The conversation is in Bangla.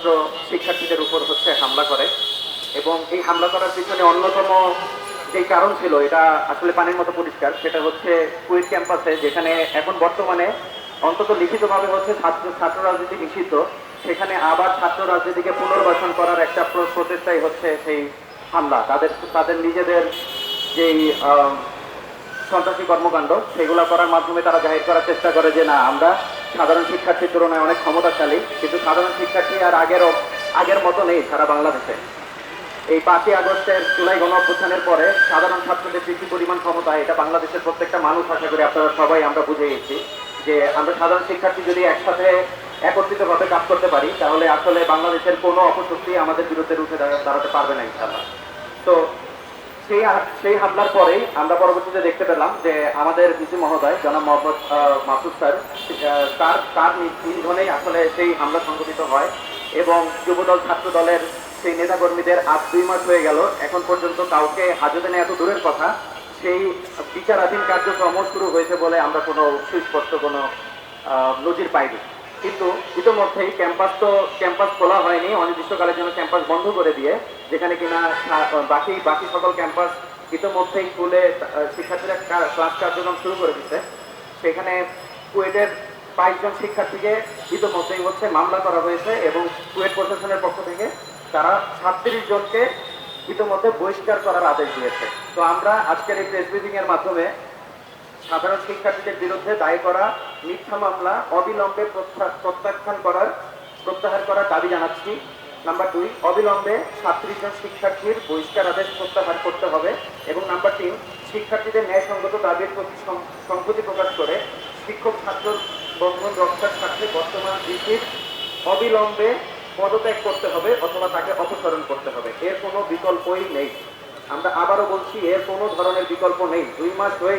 ছাত্র শিক্ষার্থীদের উপর হামলা করে এবং এই হামলা করার পিছনে অন্যতম যে কারণ ছিল, এটা আসলে পানির মতো পরিষ্কার, সেটা হচ্ছে কুয়েট ক্যাম্পাসে, যেখানে এখন বর্তমানে অন্তত লিখিতভাবে ছাত্র রাজনীতি নিষিদ্ধ, সেখানে আবার ছাত্র রাজনীতিকে পুনর্বাসন করার একটা প্রচেষ্টাই হচ্ছে সেই হামলা। তাদের তাদের নিজেদের যেই সন্ত্রাসী কর্মকাণ্ড, সেগুলো করার মাধ্যমে তারা জাহির করার চেষ্টা করে যে না, আমরা সাধারণ শিক্ষার্থীর তুলনায় অনেক ক্ষমতাশালী। কিন্তু সাধারণ শিক্ষার্থী আর আগের মতো নেই সারা বাংলাদেশে। এই 5ই আগস্টের জুলাই গণ অভ্যুত্থানের পরে সাধারণ ছাত্রদের যে পরিমাণ ক্ষমতা, এটা বাংলাদেশের প্রত্যেকটা মানুষ, আশা করি আপনারা সবাই আমরা বুঝে গেছি যে আমরা সাধারণ শিক্ষার্থী যদি একসাথে একত্রিতভাবে কাজ করতে পারি, তাহলে আসলে বাংলাদেশের কোনো অপশক্তি আমাদের বিরুদ্ধে রুখে দাঁড়াতে পারবে না ইনশাআল্লাহ। তো সেই হামলার পরেই আমরা পরবর্তীতে দেখতে পেলাম যে আমাদের ভিসি মহোদয় জনাব মোহাম্মদ মাসুদ স্যার, তার নিধনেই আসলে সেই হামলা সংঘটিত হয় এবং যুবদল ছাত্র দলের সেই নেতাকর্মীদের আজ 2 মাস হয়ে গেল, এখন পর্যন্ত কাউকে হাজতে নেওয়া এত দূরের কথা, সেই বিচারাধীন কার্যক্রম শুরু হয়েছে বলে আমরা কোনো সুস্পষ্ট কোনো নজির পাইনি। কিন্তু ইতিমধ্যেই ক্যাম্পাস খোলা হয়নি, অনির্দিষ্টকালের জন্য ক্যাম্পাস বন্ধ করে দিয়ে, যেখানে কিনা বাকি সকল ক্যাম্পাস ইতিমধ্যেই খুলে শিক্ষার্থীরা ক্লাস কার্যক্রম শুরু করে দিচ্ছে। সেখানে কুয়েটের 22 জন শিক্ষার্থীকে ইতিমধ্যেই মামলা করা হয়েছে এবং কুয়েট প্রশাসনের পক্ষ থেকে তারা 36 জনকে ইতিমধ্যে বহিষ্কার করার আদেশ দিয়েছে। তো আমরা আজকের এই প্রেস ব্রিফিং এর মাধ্যমে সাধারণ শিক্ষার্থীদের বিরুদ্ধে দায়ের করা মিথ্যা মামলা অবিলম্বে প্রত্যাহার করার দাবি জানাচ্ছি। নাম্বার 2, অবিলম্বে 36 জন শিক্ষার্থীর বহিষ্কার আদেশ প্রত্যাহার করতে হবে। এবং নাম্বার 3, শিক্ষার্থীদের ন্যায়সঙ্গত দাবির প্রতি সংহতি প্রকাশ করে শিক্ষক ছাত্র বন্ধন রক্ষার স্বার্থে বর্তমান ভিসির অবিলম্বে পদত্যাগ করতে হবে অথবা তাকে অপসারণ করতে হবে। এর কোনো বিকল্পই নেই। আমরা আবারও বলছি, এর কোনো ধরনের বিকল্প নেই। 2 মাস হয়ে